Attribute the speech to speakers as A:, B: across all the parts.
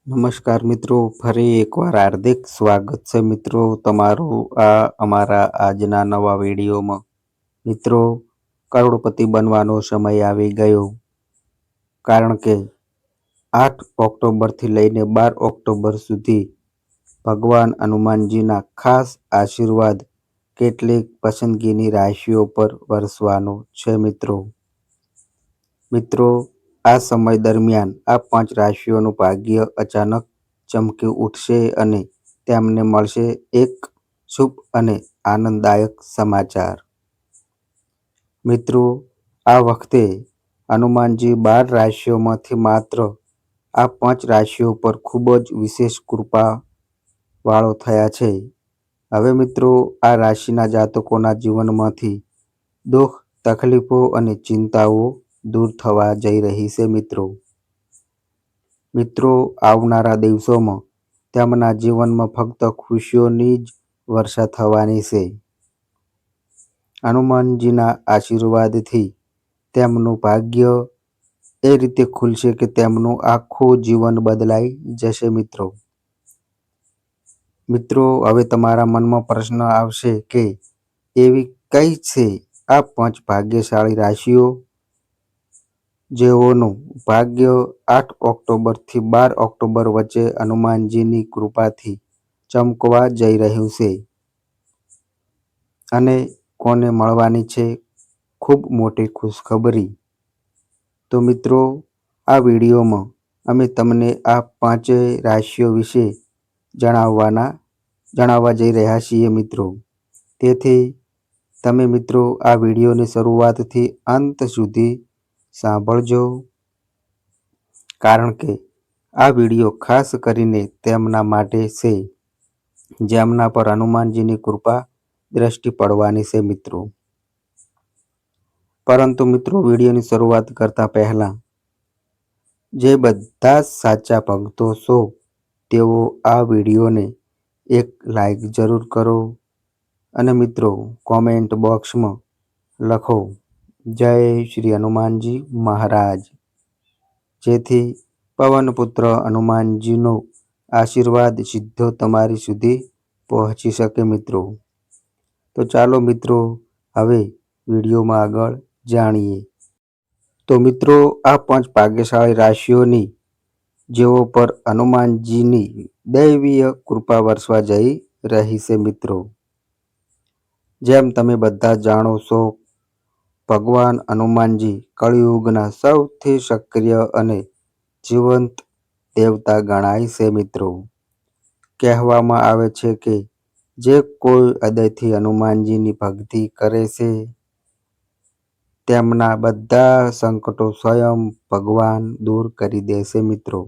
A: નમસ્કાર મિત્રો, ફરી એકવાર હાર્દિક સ્વાગત છે મિત્રો તમારું આ અમારા આજના નવા વિડીયોમાં. મિત્રો, કરોડપતિ બનવાનો સમય આવી ગયો, કારણ કે 8 ઓક્ટોબરથી લઈને 12 ઓક્ટોબર સુધી ભગવાન હનુમાનજીના ખાસ આશીર્વાદ કેટલીક પસંદગીની રાશિઓ પર વરસવાનો છે મિત્રો. આ સમય દરમિયાન આ 5 રાશિઓનું ભાગ્ય અચાનક ચમકી ઉઠશે અને તેમને મળશે એક શુભ અને આનંદદાયક સમાચાર. મિત્રો, આ વખતે હનુમાનજી 12 રાશિઓમાંથી માત્ર આ 5 રાશિઓ પર ખૂબ જ વિશેષ કૃપા વાળો થયા છે. હવે મિત્રો, આ રાશિના જાતકોના જીવનમાંથી દુઃખ, તકલીફો અને ચિંતાઓ દૂર થવા જઈ રહી છે મિત્રો. આવનારા દિવસોમાં તેમના જીવનમાં ફક્ત ખુશીઓની જ વર્ષા થવાની છે. હનુમાનજીના આશીર્વાદથી તેમનું ભાગ્ય એ રીતે ખુલશે કે તેમનું આખું જીવન બદલાઈ જશે મિત્રો. હવે તમારા મનમાં પ્રશ્ન આવશે કે એવી કઈ છે આ 5 ભાગ્યશાળી રાશિઓ જેઓનું ભાગ્ય 8 ઓક્ટોબરથી 12 ઓક્ટોબર વચ્ચે હનુમાનજીની કૃપાથી ચમકવા જઈ રહ્યું છે, અને કોને મળવાની છે ખૂબ મોટી ખુશખબરી? તો મિત્રો, આ વિડીયોમાં અમે તમને આ 5 રાશિઓ વિશે જણાવવા જઈ રહ્યા છીએ મિત્રો. તેથી તમે મિત્રો આ વિડીયોની શરૂઆતથી અંત સુધી સાંભળજો, કારણ કે આ વિડીયો ખાસ કરીને તેમના માટે છે જેમના પર હનુમાનજીની કૃપા દ્રષ્ટિ પડવાની છે મિત્રો. પરંતુ મિત્રો, વિડીયોની શરૂઆત કરતા પહેલા જે બધા સાચા ભક્તો છો તેઓ આ વિડીયોને એક લાઈક જરૂર કરો અને મિત્રો કોમેન્ટ બોક્સમાં લખો જય શ્રી હનુમાનજી મહારાજ, જેથી પવનપુત્ર હનુમાનજીનો આશીર્વાદ સીધો તમારી સુધી પહોંચી શકે મિત્રો. તો ચાલો મિત્રો, હવે વિડીયોમાં આગળ જાણીએ. તો મિત્રો, આ 5 ભાગ્યશાળી રાશિઓની જેઓ પર હનુમાનજીની દૈવીય કૃપા વરસવા જઈ રહી છે મિત્રો. જેમ તમે બધા જાણો છો, ભગવાન હનુમાનજી કળિયુગના સૌથી સક્રિય અને જીવંત દેવતા ગણાય છે મિત્રો. કહેવામાં આવે છે કે જે કોઈ હૃદયથી હનુમાનજીની ભક્તિ કરે છે તેમના બધા સંકટો સ્વયં ભગવાન દૂર કરી દેશે મિત્રો.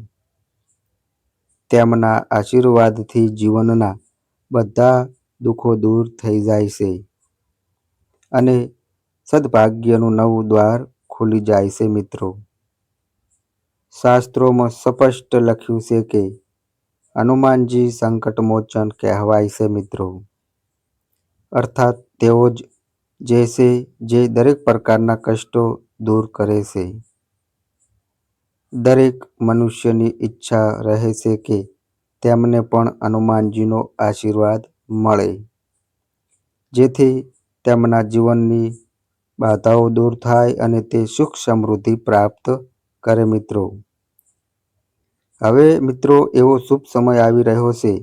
A: તેમના આશીર્વાદથી જીવનના બધા દુઃખો દૂર થઈ જાય છે અને સદભાગ્યનું નવું દ્વાર ખુલી જાય છે મિત્રો. શાસ્ત્રોમાં સ્પષ્ટ લખ્યું છે કે હનુમાનજી સંકટમોચન કહેવાય છે મિત્રો. અર્થાત તેઓ જ છે જે દરેક પ્રકારના કષ્ટો દૂર કરે છે. દરેક મનુષ્યની ઈચ્છા રહે છે કે તેમને પણ હનુમાનજીનો આશીર્વાદ મળે, જેથી તેમના જીવનની બાધાઓ દૂર થાય અને તે સુખ સમૃદ્ધિ પ્રાપ્ત કરે મિત્રો. હવે મિત્રો, એવો શુભ સમય આવી રહ્યો છે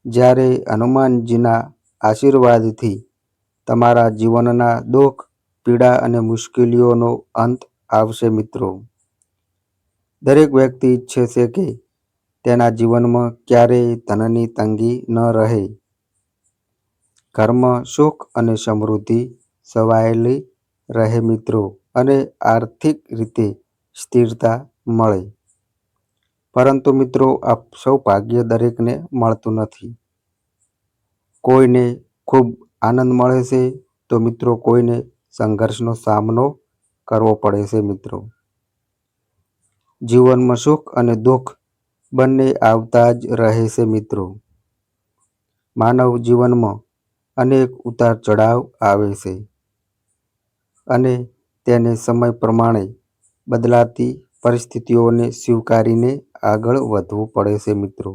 A: જ્યારે હનુમાનજીના આશીર્વાદથી તમારા જીવનના દુઃખ, પીડા અને મુશ્કેલીઓનો અંત આવશે મિત્રો. દરેક વ્યક્તિ ઈચ્છે છે કે તેના જીવનમાં ક્યારેય ધનની તંગી ન રહે, ઘરમાં સુખ અને સમૃદ્ધિ છવાયેલી રહે મિત્રો, અને આર્થિક રીતે સ્થિરતા મળે. પરંતુ મિત્રો, આ સૌભાગ્ય દરેકને મળતું નથી. કોઈને ખૂબ આનંદ મળે છે તો મિત્રો કોઈને સંઘર્ષનો સામનો કરવો પડે છે મિત્રો. જીવનમાં સુખ અને દુઃખ બંને આવતા જ રહે છે મિત્રો. માનવ જીવનમાં અનેક ઉતાર ચઢાવ આવે છે અને તેને સમય પ્રમાણે બદલાતી પરિસ્થિતિઓને સ્વીકારીને આગળ વધવું પડે છે મિત્રો.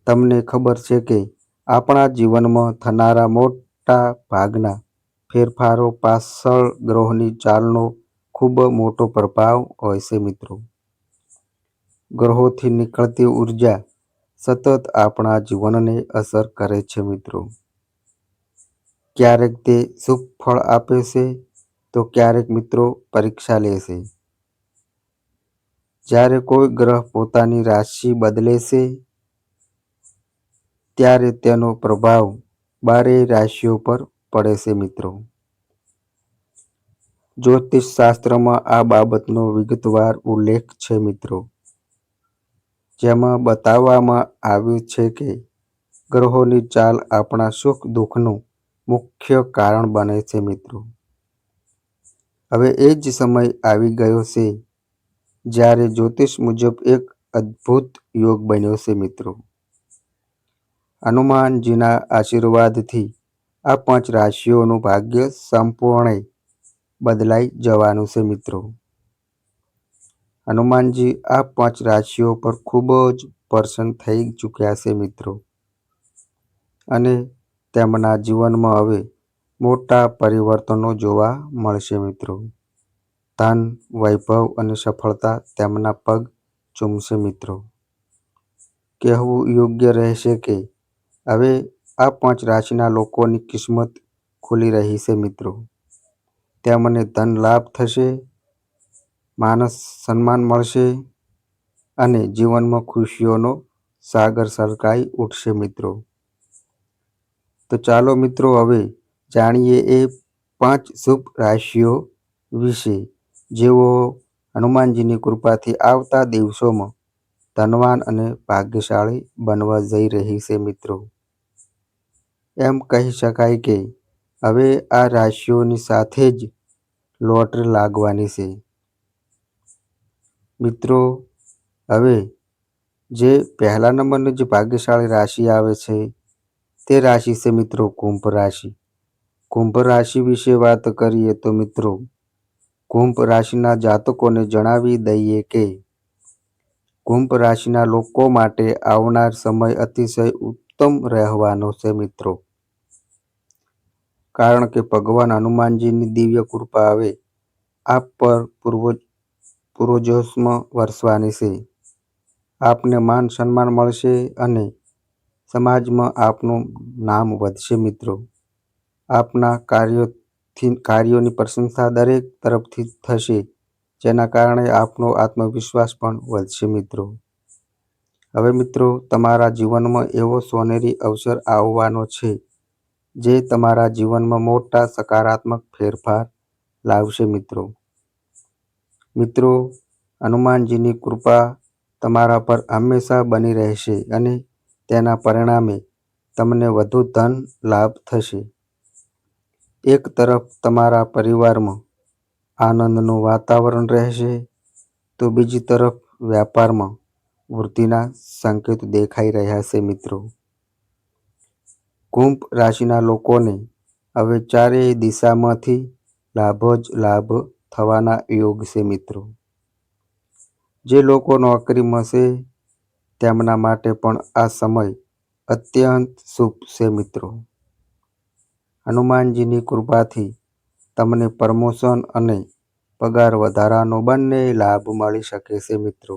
A: તમને ખબર છે કે આપણા જીવનમાં થનારા મોટા ભાગના ફેરફારો પાછળ ગ્રહોની ચાલનો ખૂબ મોટો પ્રભાવ હોય છે મિત્રો. ગ્રહોથી નીકળતી ઉર્જા સતત આપણા જીવનને અસર કરે છે મિત્રો. ક્યારેક તે શુભ ફળ આપે છે તો ક્યારેક મિત્રો પરીક્ષા લે છે. જ્યારે કોઈ ગ્રહ પોતાની રાશિ બદલે છે ત્યારે તેનો પ્રભાવ 12 રાશિઓ પર પડે છે મિત્રો. જ્યોતિષ શાસ્ત્રમાં આ બાબતનો વિગતવાર ઉલ્લેખ છે મિત્રો, જેમાં બતાવવામાં આવ્યું છે કે ગ્રહોની ચાલ આપણા સુખ દુઃખનું મુખ્ય કારણ બને છે મિત્રો. હવે એ જ સમય આવી ગયો છે જ્યારે જ્યોતિષ મુજબ એક અદ્ભુત યોગ બન્યો છે મિત્રો. હનુમાનજીના આશીર્વાદથી આ 5 રાશિઓનું ભાગ્ય સંપૂર્ણ બદલાઈ જવાનું છે મિત્રો. હનુમાનજી આ 5 રાશિઓ પર ખૂબ જ પ્રસન્ન થઈ ચૂક્યા છે મિત્રો, અને તેમના જીવનમાં હવે મોટા પરિવર્તનો જોવા મળશે મિત્રો. ધન, વૈભવ અને સફળતા તેમના પગ ચૂમશે મિત્રો. કહેવું યોગ્ય રહેશે કે હવે આ 5 રાશિના લોકોની કિસ્મત ખુલી રહી છે મિત્રો. તેમને ધન લાભ થશે, માન સન્માન મળશે અને જીવનમાં ખુશીઓનો સાગર છલકાઈ ઉઠશે મિત્રો. તો ચાલો મિત્રો હવે જાણીએ એ 5 શુભ રાશિઓ વિશે, જેઓ હનુમાનજીની કૃપાથી આવતા દિવસોમાં ધનવાન અને ભાગ્યશાળી બનવા જઈ રહી છે મિત્રો. એમ કહી શકાય કે હવે આ રાશિઓની સાથે જ લોટરી લાગવાની છે મિત્રો. હવે જે પહેલા નંબરની જે ભાગ્યશાળી રાશિ આવે છે તે રાશિ છે મિત્રો કુંભ રાશિ. કુંભ રાશિ વિશે વાત કરીએ તો મિત્રો, કુંભ રાશિના જાતકોને જણાવી દઈએ કે કુંભ રાશિના લોકો માટે આવનાર સમય અતિશય ઉત્તમ રહેવાનો છે મિત્રો. કારણ કે ભગવાન હનુમાનજીની દિવ્ય કૃપા હવે આપ પર પૂરજોશમાં વરસવાની છે. આપને માન સન્માન મળશે અને સમાજમાં આપનું નામ વધશે મિત્રો. આપના કાર્યોની પ્રશંસા દરેક તરફથી થશે, જેના કારણે આપનો આત્મવિશ્વાસ પણ વધશે મિત્રો. હવે મિત્રો તમારા જીવનમાં એવો સોનેરી અવસર આવવાનો છે જે તમારા જીવનમાં મોટા સકારાત્મક ફેરફાર લાવશે મિત્રો. મિત્રો, હનુમાનજીની કૃપા તમારા પર હંમેશા બની રહેશે અને તેના પરિણામે તમને વધુ ધન લાભ થશે. એક તરફ તમારા પરિવારમાં આનંદનું વાતાવરણ રહેશે તો બીજી તરફ વ્યાપારમાં વૃદ્ધિના સંકેત દેખાઈ રહ્યા છે મિત્રો. કુંભ રાશિના લોકોને હવે ચારેય દિશામાંથી લાભ જ લાભ થવાના યોગ છે મિત્રો. જે લોકો નોકરીમાં છે તેમના માટે પણ આ સમય અત્યંત શુભ છે મિત્રો. હનુમાનજીની કૃપાથી તમને પ્રમોશન અને પગાર વધારાનો બંને લાભ મળી શકે છે મિત્રો.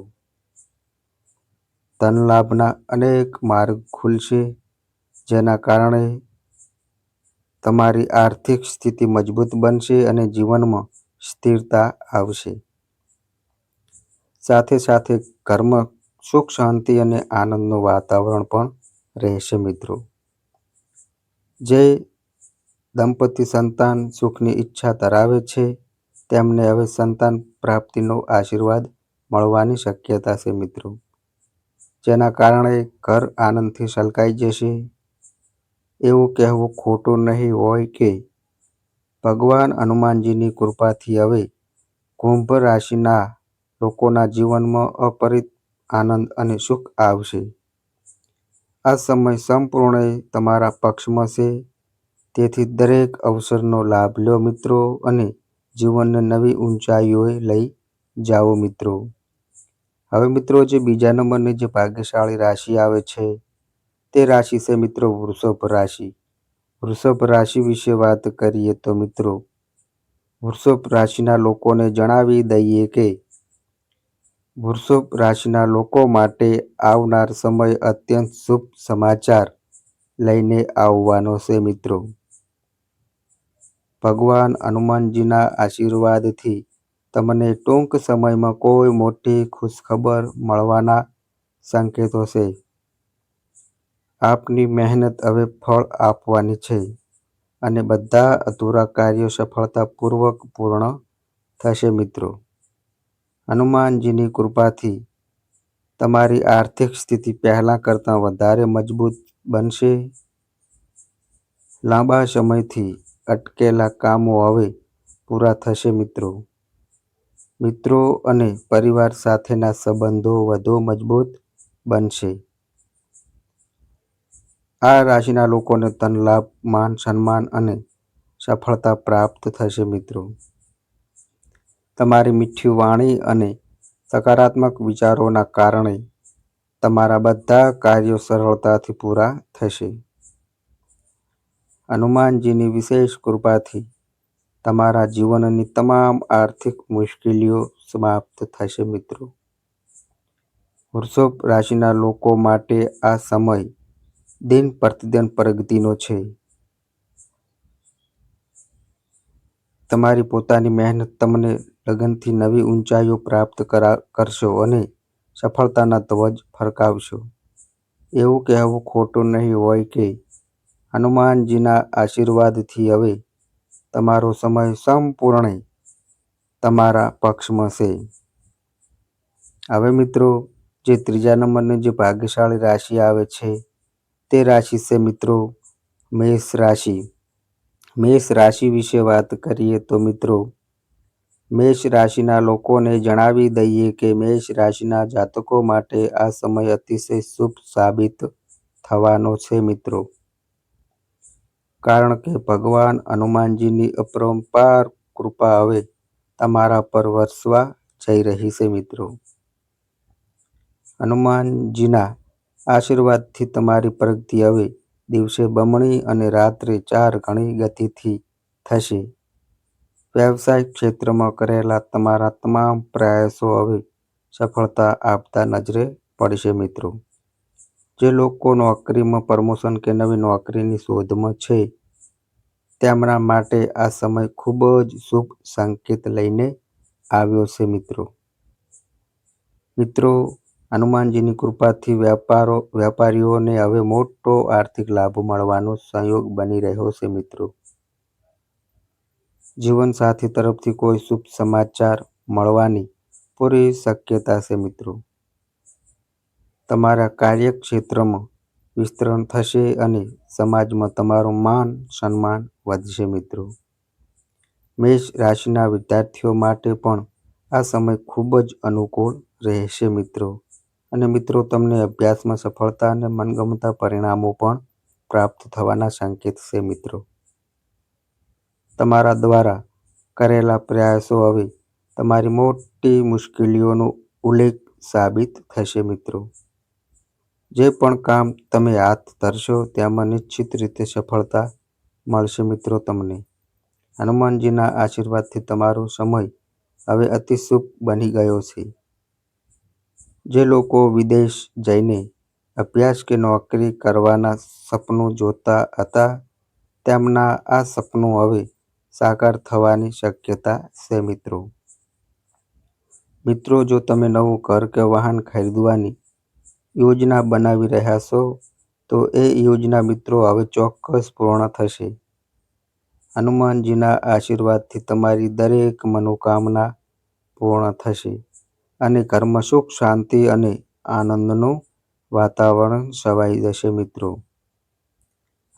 A: ધન લાભના અનેક માર્ગ ખુલશે, જેના કારણે તમારી આર્થિક સ્થિતિ મજબૂત બનશે અને જીવનમાં સ્થિરતા આવશે. સાથે સાથે ઘરમાં સુખ શાંતિ અને આનંદનું વાતાવરણ પણ રહેશે મિત્રો. જે દંપતી સંતાન સુખની ઈચ્છા ધરાવે છે તેમને હવે સંતાન પ્રાપ્તિનો આશીર્વાદ મળવાની શક્યતા છે મિત્રો, જેના કારણે ઘર આનંદથી છલકાઈ જશે. એવું કહેવું ખોટું નહીં હોય કે ભગવાન હનુમાનજીની કૃપાથી હવે કુંભ રાશિના લોકોના જીવનમાં અપરિત આનંદ અને સુખ આવશે. આ સમય સંપૂર્ણ તમારા પક્ષમાં છે, તેથી દરેક અવસરનો લાભ લો મિત્રો અને જીવનને નવી ઊંચાઈઓએ લઈ જાઓ મિત્રો. હવે મિત્રો જે બીજા નંબરની જે ભાગ્યશાળી રાશિ આવે છે તે રાશિ છે મિત્રો વૃષભ રાશિ. વૃષભ રાશિ વિશે વાત કરીએ તો મિત્રો વૃષભ રાશિના લોકોને જણાવી દઈએ કે વૃષભ રાશિના લોકો માટે આવનાર સમય અત્યંત શુભ સમાચાર લઈને આવવાનો છે મિત્રો. ભગવાન હનુમાનજીના આશીર્વાદથી તમને ટૂંક સમયમાં કોઈ મોટી ખુશખબર મળવાના સંકેતો છે. આપની મહેનત હવે ફળ આપવાની છે અને બધા અધૂરા કાર્યો સફળતાપૂર્વક પૂર્ણ થશે મિત્રો. હનુમાનજીની કૃપાથી તમારી આર્થિક સ્થિતિ પહેલાં કરતાં વધારે મજબૂત બનશે. લાંબા સમયથી અટકેલા કામો હવે પૂરા થશે મિત્રો. મિત્રો અને પરિવાર સાથેના સંબંધો વધુ મજબૂત બનશે. આ રાશિના લોકોને ધન લાભ, માન સન્માન અને સફળતા પ્રાપ્ત થશે મિત્રો. તમારી મીઠી વાણી અને સકારાત્મક વિચારોના કારણે તમારા બધા કાર્યો સરળતાથી પૂરા થશે. હનુમાનજીની વિશેષ કૃપાથી તમારા જીવનની તમામ આર્થિક મુશ્કેલીઓ સમાપ્ત થશે મિત્રો. વૃષભ રાશિના લોકો માટે આ સમય દિન પ્રતિદિન પ્રગતિનો છે. તમારી પોતાની મહેનત તમને લગનથી નવી ઊંચાઈઓ પ્રાપ્ત કરશો અને સફળતાના ધ્વજ ફરકાવશો. એવું કહેવું ખોટું નહીં હોય કે હનુમાનજીના આશીર્વાદથી હવે તમારો સમય સંપૂર્ણ તમારા પક્ષમાં છે. હવે મિત્રો જે ત્રીજા નંબરની જે ભાગ્યશાળી રાશિ આવે છે તે રાશિ છે મિત્રો મેષ રાશિ. મેષ રાશિ વિશે વાત કરીએ તો મિત્રો મેષ રાશિના લોકોને જણાવી દઈએ કે મેષ રાશિના જાતકો માટે આ સમય અતિશય શુભ સાબિત થવાનો છે મિત્રો. કારણ કે ભગવાન હનુમાનજીની અપરંપાર કૃપા હવે તમારા પર વરસવા જઈ રહી છે મિત્રો. હનુમાનજીના આશીર્વાદથી તમારી પ્રગતિ હવે દિવસે બમણી અને રાત્રે 4 ગણી ગતિથી થશે. વ્યવસાયિક ક્ષેત્રમાં કરેલા તમારા તમામ પ્રયાસો હવે સફળતા આપતા નજરે પડશે મિત્રો. જે લોકો નોકરીમાં પ્રમોશન કે નવી નોકરીની શોધમાં છે તેમના માટે આ સમય ખૂબ જ શુભ સંકેત લઈને આવ્યો છે મિત્રો. મિત્રો હનુમાનજીની કૃપાથી વેપારીઓને હવે મોટો આર્થિક લાભ મળવાનો સંયોગ બની રહ્યો છે મિત્રો. જીવનસાથી તરફથી કોઈ શુભ સમાચાર મળવાની પૂરી શક્યતા છે મિત્રો. તમારા કાર્યક્ષેત્રમાં વિસ્તરણ થશે અને સમાજમાં તમારું માન સન્માન વધશે મિત્રો. મેષ રાશિના વિદ્યાર્થીઓ માટે પણ આ સમય ખૂબ જ અનુકૂળ રહેશે મિત્રો. અને મિત્રો તમને અભ્યાસમાં સફળતા અને મનગમતા પરિણામો પણ પ્રાપ્ત થવાના સંકેત છે મિત્રો. તમારા દ્વારા કરેલા પ્રયાસો હવે તમારી મોટી મુશ્કેલીઓનો ઉલ્લેખ સાબિત થશે મિત્રો. જે પણ કામ તમે હાથ ધરશો તેમાં નિશ્ચિત રીતે સફળતા મળશે મિત્રો તમને. હનુમાનજીના આશીર્વાદથી તમારો સમય હવે અતિ શુભ બની ગયો છે. જે લોકો વિદેશ જઈને અભ્યાસ કે નોકરી કરવાના સપનું જોતા હતા તેમના આ સપનું હવે સાકાર થવાની શક્યતા છે મિત્રો. મિત્રો જો તમે નવું ઘર કે વાહન ખરીદવાની યોજના બનાવી રહ્યા છો તો એ યોજના મિત્રો હવે ચોક્કસ પૂર્ણ થશે. હનુમાનજીના આશીર્વાદથી તમારી દરેક મનોકામના પૂર્ણ થશે અને ઘરમાં સુખ શાંતિ અને આનંદનું વાતાવરણ છવાઈ જશે મિત્રો.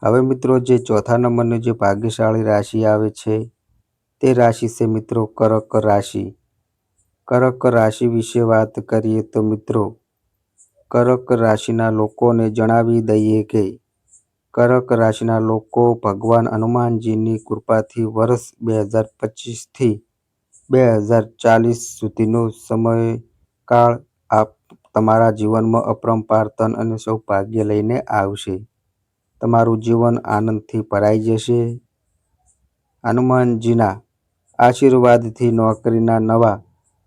A: હવે મિત્રો જે ચોથા નંબરની જે ભાગ્યશાળી રાશિ આવે છે તે રાશિ છે મિત્રો કર્ક રાશિ. કર્ક રાશિ વિશે વાત કરીએ તો મિત્રો કર્ક રાશિના લોકોને જણાવી દઈએ કે કર્ક રાશિના લોકો ભગવાન હનુમાનજીની કૃપાથી વર્ષ 2025 થી 2040 સુધીનો સમયકાળ આપ તમારા જીવનમાં અપરંપાર ધન અને સૌભાગ્ય લઈને આવશે. તમારું જીવન આનંદથી ભરાઈ જશે. હનુમાનજીના આશીર્વાદથી નોકરીના નવા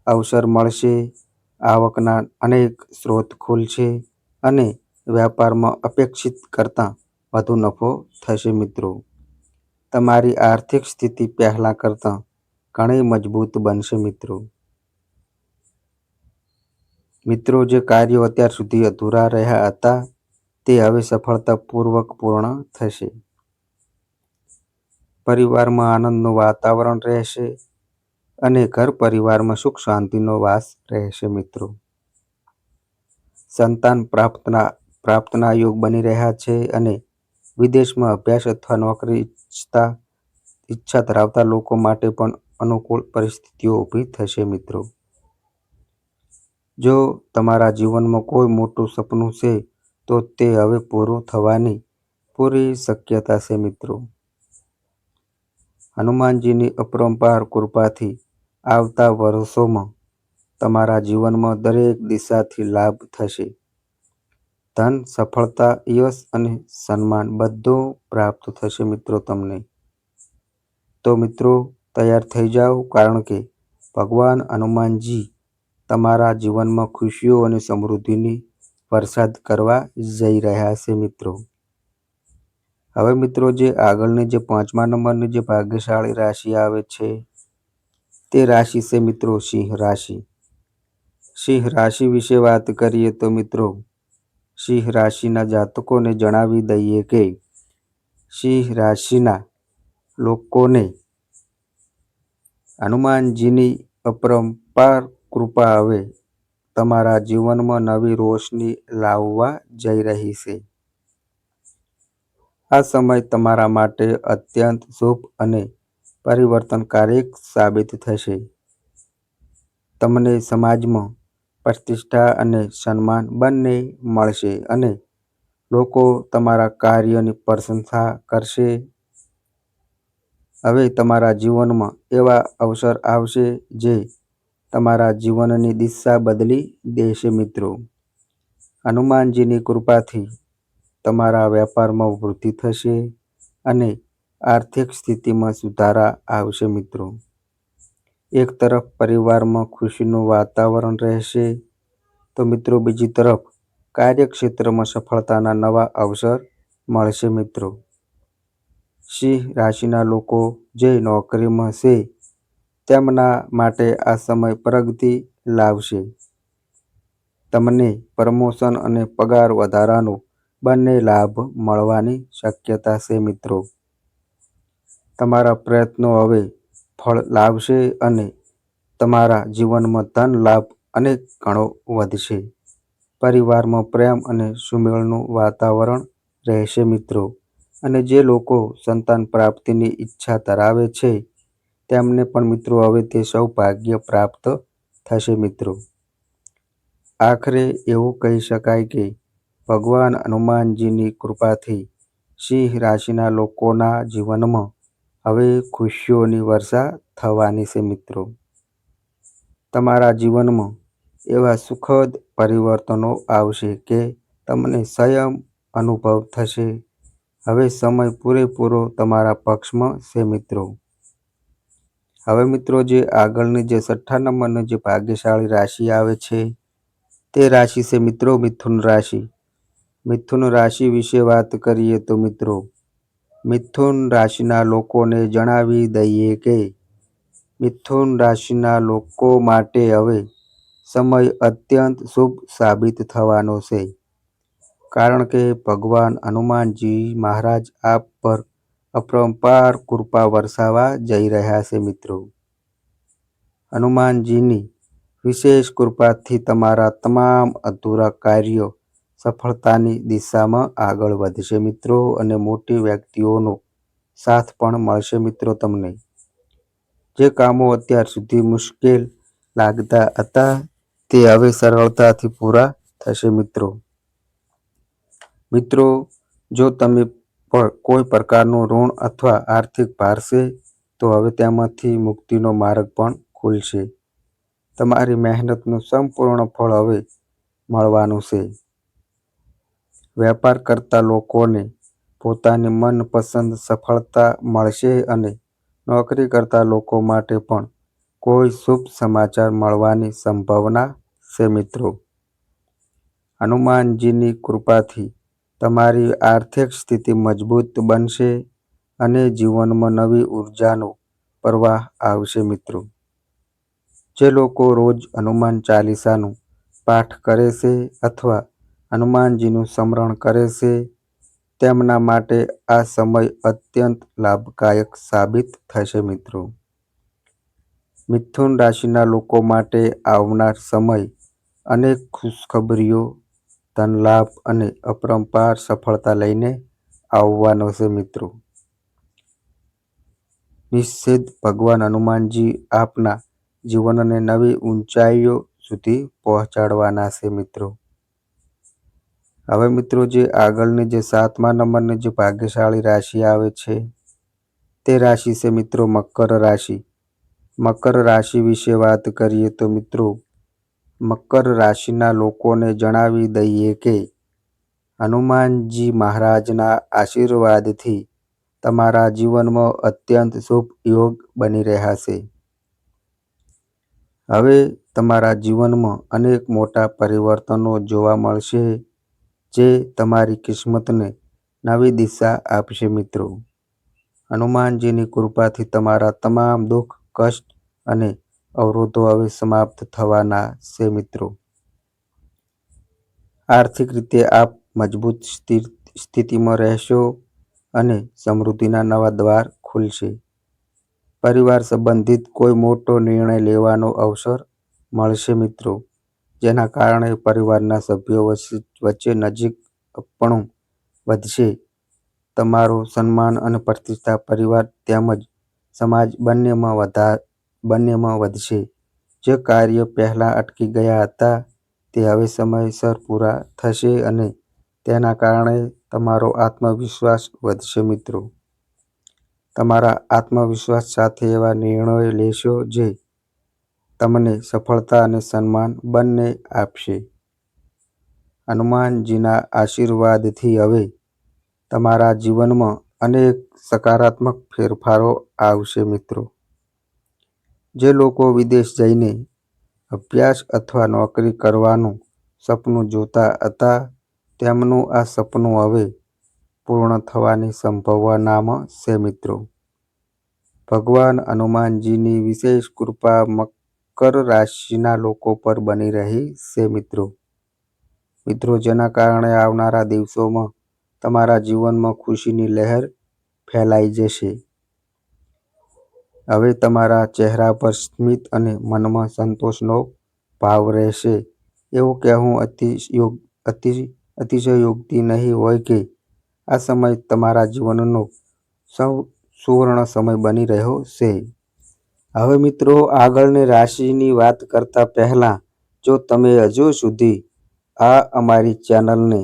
A: અવસર મળશે. આવકના અનેક સ્ત્રોત ખુલશે અને વ્યાપારમાં અપેક્ષિત કરતાં વધુ નફો થશે મિત્રો. તમારી આર્થિક સ્થિતિ પહેલા કરતાં ઘણી મજબૂત બનશે મિત્રો. મિત્રો, જે કાર્યો અત્યાર સુધી અધૂરા રહ્યા હતા તે હવે સફળતાપૂર્વક પૂર્ણ થશે. પરિવારમાં આનંદનું વાતાવરણ રહેશે અને ઘર પરિવારમાં સુખ શાંતિનો વાસ રહેશે મિત્રો. સંતાન પ્રાપ્તના યોગ બની રહ્યા છે અને વિદેશમાં અભ્યાસ અથવા નોકરી ઈચ્છા ધરાવતા લોકો માટે પણ અનુકૂળ પરિસ્થિતિઓ ઊભી થશે મિત્રો. જો તમારા જીવનમાં કોઈ મોટું સપનું છે તો તે હવે પૂરું થવાની પૂરી શક્યતા છે મિત્રો. હનુમાનજીની અપરંપાર કૃપાથી આવતા વર્ષોમાં તમારા જીવનમાં દરેક દિશાથી લાભ થશે. ધન, સફળતા, યશ અને સન્માન બધું પ્રાપ્ત થશે મિત્રો તમને. તો મિત્રો, તૈયાર થઈ જાઓ, કારણ કે ભગવાન હનુમાનજી તમારા જીવનમાં ખુશીઓ અને સમૃદ્ધિની વરસાદ કરવા જઈ રહ્યા છે મિત્રો. હવે મિત્રો, જે આગળની જે 5મા નંબરની જે ભાગ્યશાળી રાશિ આવે છે તે રાશિ છે મિત્રો સિંહ રાશિ. સિંહ રાશિ વિશે વાત કરીએ તો મિત્રો, સિંહ રાશિના જાતકોને જણાવી દઈએ કે સિંહ રાશિના લોકોને હનુમાનજીની અપરંપાર કૃપા હવે તમારા જીવનમાં નવી રોશની લાવવા જઈ રહી છે. આ સમય તમારા માટે અત્યંત શુભ અને પરિવર્તનકારક સાબિત થશે. તમને સમાજમાં પ્રતિષ્ઠા અને સન્માન બંને મળશે અને લોકો તમારા કાર્યની પ્રશંસા કરશે. હવે તમારા જીવનમાં એવા અવસર આવશે જે તમારા જીવનની દિશા બદલી દેશે મિત્રો. હનુમાનજીની કૃપાથી તમારા વ્યાપારમાં વૃદ્ધિ થશે અને આર્થિક સ્થિતિમાં સુધારા આવશે મિત્રો. એક તરફ પરિવારમાં ખુશીનું વાતાવરણ રહેશે તો મિત્રો બીજી તરફ કાર્યક્ષેત્રમાં સફળતાના નવા અવસર મળશે મિત્રો. સિંહ રાશિના લોકો જે નોકરીમાં છે તેમના માટે આ સમય પ્રગતિ લાવશે. તમને પ્રમોશન અને પગાર વધારાનો બંને લાભ મળવાની શક્યતા છે મિત્રો. તમારા પ્રયત્નો હવે ફળ લાવશે અને તમારા જીવનમાં ધન લાભ અનેક ગણો વધશે. પરિવારમાં પ્રેમ અને સુમેળનું વાતાવરણ રહેશે મિત્રો. અને જે લોકો સંતાન પ્રાપ્તિની ઈચ્છા ધરાવે છે તેમને પણ મિત્રો હવે તે સૌભાગ્ય પ્રાપ્ત થશે મિત્રો. આખરે એવું કહી શકાય કે ભગવાન હનુમાનજીની કૃપાથી સિંહ રાશિના લોકોના જીવનમાં હવે ખુશીઓની વર્ષા થવાની છે મિત્રો. તમારા જીવનમાં એવા સુખદ પરિવર્તનો આવશે કે તમને સ્વયં અનુભવ થશે. હવે સમય પૂરેપૂરો તમારા પક્ષમાં છે મિત્રો. હવે મિત્રો, જે આગળની જે 6ઠ્ઠા નંબરની જે ભાગ્યશાળી રાશિ આવે છે તે રાશિ છે મિત્રો મિથુન રાશિ. મિથુન રાશિ વિશે વાત કરીએ તો મિત્રો, મિથુન રાશિના લોકોને જણાવી દઈએ કે મિથુન રાશિના લોકો માટે હવે સમય અત્યંત શુભ સાબિત થવાનો છે. કારણ કે ભગવાન હનુમાનજી મહારાજ આપ પર અપરંપાર કૃપા વરસાવવા જઈ રહ્યા છે મિત્રો. હનુમાનજીની વિશેષ કૃપાથી તમારા તમામ અધૂરા કાર્યો સફળતાની દિશામાં આગળ વધશે મિત્રો અને મોટી વ્યક્તિઓનો સાથ પણ મળશે મિત્રો તમને. જે કામો અત્યાર સુધી મુશ્કેલ લાગતા હતા તે હવે સરળતાથી પૂરા થશે મિત્રો. મિત્રો, જો તમે કોઈ પ્રકારનું ઋણ અથવા આર્થિક ભાર છે તો હવે તેમાંથી મુક્તિનો માર્ગ પણ ખુલશે. તમારી મહેનતનું સંપૂર્ણ ફળ હવે મળવાનું છે. વેપાર કરતા લોકોને પોતાની મનપસંદ સફળતા મળશે અને નોકરી કરતા લોકો માટે પણ કોઈ શુભ સમાચાર મળવાની સંભાવના છે મિત્રો. હનુમાનજીની કૃપાથી તમારી આર્થિક સ્થિતિ મજબૂત બનશે અને જીવનમાં નવી ઉર્જાનો પ્રવાહ આવશે મિત્રો. જે લોકો રોજ હનુમાન ચાલીસાનું પાઠ કરે છે અથવા હનુમાનજીનું સ્મરણ કરે છે તેમના માટે આ સમય અત્યંત લાભદાયક સાબિત થશે મિત્રો. મિથુન રાશિના લોકો માટે આવનાર સમય અનેક ખુશખબરીઓ, ધનલાભ અને અપરંપાર સફળતા લઈને આવવાનો છે મિત્રો. નિશ્ચિત ભગવાન હનુમાનજી આપના જીવનને નવી ઊંચાઈઓ સુધી પહોંચાડવાના છે મિત્રો. હવે મિત્રો જે આગળની જે 7મા નંબરની જે ભાગ્યશાળી રાશિ આવે છે તે રાશિ છે મિત્રો મકર રાશિ. મકર રાશિ વિશે વાત કરીએ તો મિત્રો મકર રાશિના લોકોને જણાવી દઈએ કે હનુમાનજી મહારાજના આશીર્વાદથી તમારા જીવનમાં અત્યંત શુભ યોગ બની રહ્યા છે. હવે તમારા જીવનમાં અનેક મોટા પરિવર્તનો જોવા મળશે જે તમારી કિસ્મતને નવી દિશા આપશે મિત્રો. હનુમાનજીની કૃપાથી તમારા તમામ દુઃખ, કષ્ટ અને અવરોધો હવે સમાપ્ત થવાના છે મિત્રો. આર્થિક રીતે આપ મજબૂત સ્થિતિમાં રહેશો અને સમૃદ્ધિના નવા દ્વાર ખુલશે. પરિવાર સંબંધિત કોઈ મોટો નિર્ણય લેવાનો અવસર મળશે મિત્રો, જેના કારણે પરિવારના સભ્યો વચ્ચે નજીકપણું વધશે. તમારું સન્માન અને પ્રતિષ્ઠા પરિવાર તેમજ સમાજ બંનેમાં વધશે. જે કાર્ય પહેલા અટકી ગયા હતા તે હવે સમયસર પૂરા થશે અને તેના કારણે તમારો આત્મવિશ્વાસ વધશે મિત્રો. તમારા આત્મવિશ્વાસ સાથે એવા નિર્ણયો લેશો જે તમને સફળતા અને સન્માન બંને આપશે. હનુમાનજીના આશીર્વાદથી હવે તમારા જીવનમાં અનેક સકારાત્મક ફેરફારો આવશે મિત્રો. જે લોકો વિદેશ જઈને અભ્યાસ અથવા નોકરી કરવાનું સપનું જોતા હતા તેમનું આ સપનું હવે પૂર્ણ થવાની સંભાવનામાં છે મિત્રો. ભગવાન હનુમાનજીની વિશેષ કૃપા મકર રાશિના લોકો પર બની રહી છે મિત્રો. જેના કારણે આવનારા દિવસોમાં તમારા જીવનમાં ખુશીની લહેર ફેલાઈ જશે. હવે તમારા ચહેરા પર સ્મિત અને મનમાં સંતોષનો ભાવ રહેશે. એવું કહેવું અતિશયોક્તિ નહીં હોય કે આ સમય તમારા જીવનનો સુવર્ણ સમય બની રહ્યો છે. હવે મિત્રો આગળની રાશિની વાત કરતા પહેલા જો તમે હજુ સુધી અમારી ચેનલને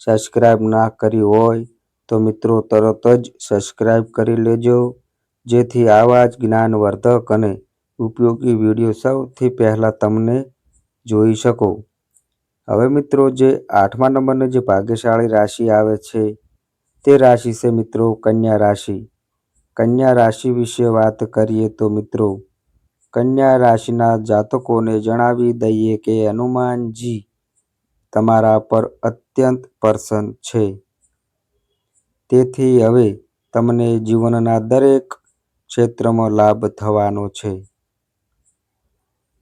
A: સબસ્ક્રાઇબ ના કરી હોય તો મિત્રો તરત જ સબસ્ક્રાઇબ કરી લેજો, જેથી આવા જ જ્ઞાનવર્ધક અને ઉપયોગી વિડીયો સૌથી પહેલા તમને જોઈ શકો. હવે મિત્રો જે 8મા નંબરની જે ભાગ્યશાળી રાશિ આવે છે તે રાશિ છે મિત્રો કન્યા રાશિ. કન્યા રાશિ વિશે વાત કરીએ તો મિત્રો કન્યા રાશિના જાતકોને જણાવી દઈએ કે હનુમાનજી તમારા પર અત્યંત પ્રસન્ન છે. તેથી હવે તમને જીવનના દરેક ક્ષેત્રમાં લાભ થવાનો છે.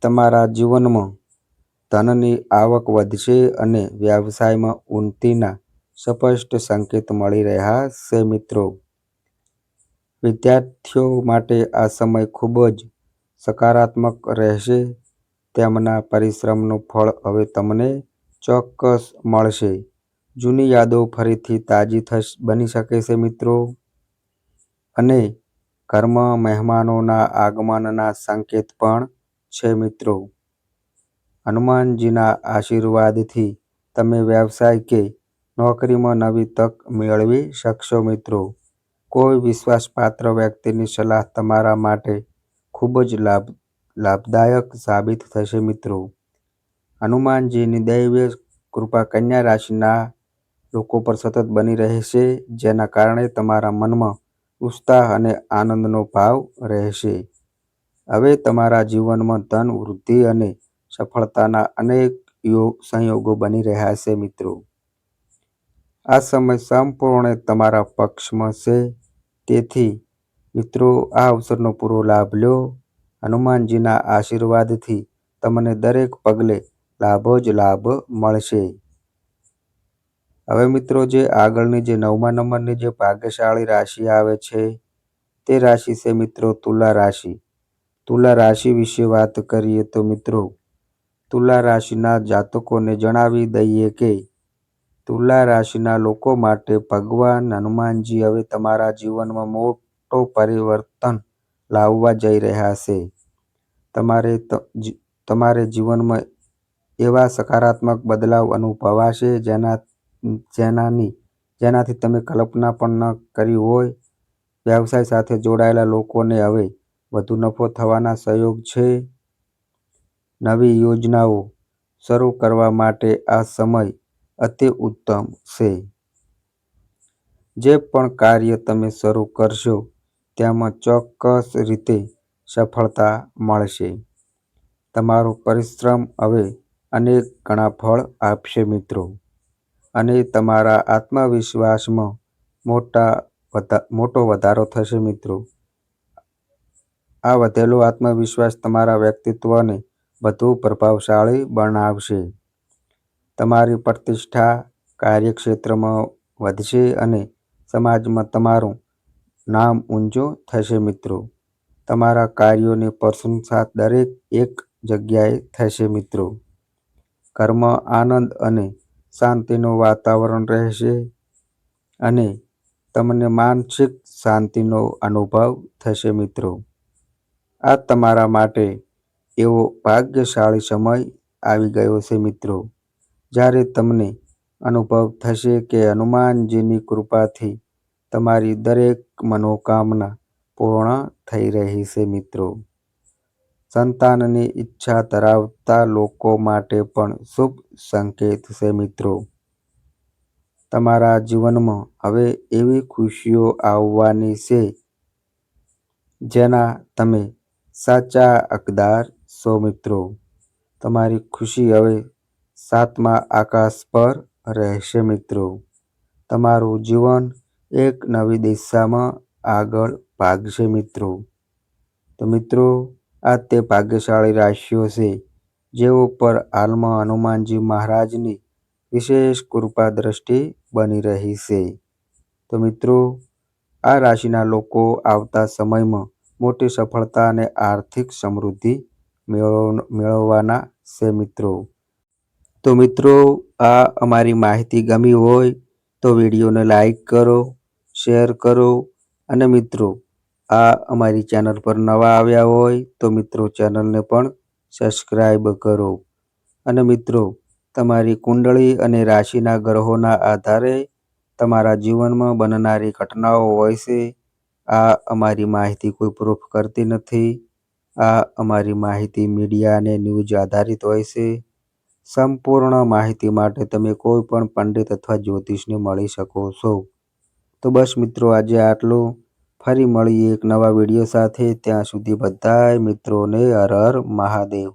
A: તમારા જીવનમાં ધનની આવક વધશે અને વ્યવસાયમાં ઉન્નતિના સ્પષ્ટ સંકેત મળી રહ્યા છે મિત્રો. વિદ્યાર્થીઓ માટે આ સમય ખૂબ જ સકારાત્મક રહેશે. તેમના પરિશ્રમનું ફળ હવે તમને ચોક્કસ મળશે. જૂની યાદો ફરીથી તાજી બની શકે છે મિત્રો અને ઘરમાં મહેમાનોના આગમનના સંકેત પણ છે મિત્રો. હનુમાનજીના આશીર્વાદથી તમે વ્યવસાય કે નોકરીમાં નવી તક મેળવી શકશો મિત્રો. કોઈ વિશ્વાસપાત્ર વ્યક્તિની સલાહ તમારા માટે ખૂબ જ લાભદાયક સાબિત થશે મિત્રો. હનુમાનજીની દૈવીય કૃપા કન્યા રાશિના લોકો પર સતત બની રહેશે, જેના કારણે તમારા મનમાં ઉત્સાહ અને આનંદનો ભાવ રહેશે. હવે તમારા જીવનમાં ધન વૃદ્ધિ અને સફળતાના અનેક સંયોગો બની રહ્યા છે મિત્રો. આ સમય સંપૂર્ણ તમારા પક્ષમાં છે. તેથી મિત્રો, આ અવસરનો પૂરો લાભ લો. હનુમાનજીના આશીર્વાદથી તમને દરેક પગલે લાભો જ લાભ મળશે. હવે મિત્રો, જે આગળની જે 9મા નંબરની જે ભાગ્યશાળી રાશિ આવે છે તે રાશિ છે મિત્રો તુલા રાશિ. તુલા રાશિ વિશે વાત કરીએ તો મિત્રો, તુલા રાશિના જાતકોને જણાવી દઈએ કે તુલા રાશિના લોકો માટે ભગવાન હનુમાનજી હવે તમારા જીવનમાં મોટો પરિવર્તન લાવવા જઈ રહ્યા છે. તમારે જીવનમાં એવા સકારાત્મક બદલાવ અનુભવાશે જેનાથી તમે કલ્પના પણ ન કરી હોય. વ્યવસાય સાથે જોડાયેલા લોકોને હવે વધુ નફો થવાના સંયોગ છે. નવી યોજનાઓ શરૂ કરવા માટે આ સમય અતિ ઉત્તમ છે. જે પણ કાર્ય તમે શરૂ કરશો તેમાં ચોક્કસ રીતે સફળતા મળશે. તમારો પરિશ્રમ હવે અનેક ગણા ફળ આપશે મિત્રો, અને તમારા આત્મવિશ્વાસમાં મોટો વધારો થશે મિત્રો. આ વધેલો આત્મવિશ્વાસ તમારા વ્યક્તિત્વને વધુ પ્રભાવશાળી બનાવશે. તમારી પ્રતિષ્ઠા કાર્યક્ષેત્રમાં વધશે અને સમાજમાં તમારું નામ ઊંચું થશે મિત્રો. તમારા કાર્યોની પ્રશંસા દરેક એક જગ્યાએ થશે મિત્રો. ઘરમાં આનંદ અને શાંતિનું વાતાવરણ રહેશે અને તમને માનસિક શાંતિનો અનુભવ થશે મિત્રો. આ તમારા માટે એવો ભાગ્યશાળી સમય આવી ગયો છે મિત્રો, જ્યારે તમને અનુભવ થશે કે હનુમાનજીની કૃપાથી તમારી દરેક મનોકામના પૂર્ણ થઈ રહી છે મિત્રો. સંતાનની ઈચ્છા ધરાવતા લોકો માટે પણ શુભ સંકેત છે મિત્રો. તમારા જીવનમાં હવે એવી ખુશીઓ આવવાની છે જેના તમે સાચા હકદાર છો મિત્રો. તમારી ખુશી હવે 7મા આકાશ પર રહેશે મિત્રો. તમારું જીવન એક નવી દિશામાં આગળ ભાગશે મિત્રો. તો મિત્રો, આ તે ભાગ્યશાળી રાશિઓ છે જેઓ પર હાલમાં હનુમાનજી મહારાજની વિશેષ કૃપા દ્રષ્ટિ બની રહી છે. તો મિત્રો, આ રાશિના લોકો આવતા સમયમાં મોટી સફળતા અને આર્થિક સમૃદ્ધિ મેળવવાના છે મિત્રો. તો મિત્રો, આ અમારી માહિતી ગમી હોય તો વિડીયોને લાઈક કરો, શેર કરો, અને મિત્રો આ અમારી ચેનલ પર નવા આવ્યા હોય તો મિત્રો ચેનલને પણ સબસ્ક્રાઈબ કરો. અને મિત્રો, તમારી કુંડળી અને રાશિના ગ્રહોના આધારે તમારા જીવનમાં બનનારી ઘટનાઓ હોય છે. આ અમારી માહિતી કોઈ પ્રૂફ કરતી નથી. આ અમારી માહિતી મીડિયા અને ન્યૂઝ આધારિત હોય છે. સંપૂર્ણ માહિતી માટે તમે કોઈ પણ પંડિત અથવા જ્યોતિષને મળી શકો છો. તો બસ મિત્રો, આજે આટલું. ફરી મળીએ એક નવા વિડીયો સાથે. ત્યાં સુધી બધાય મિત્રોને હર હર મહાદેવ.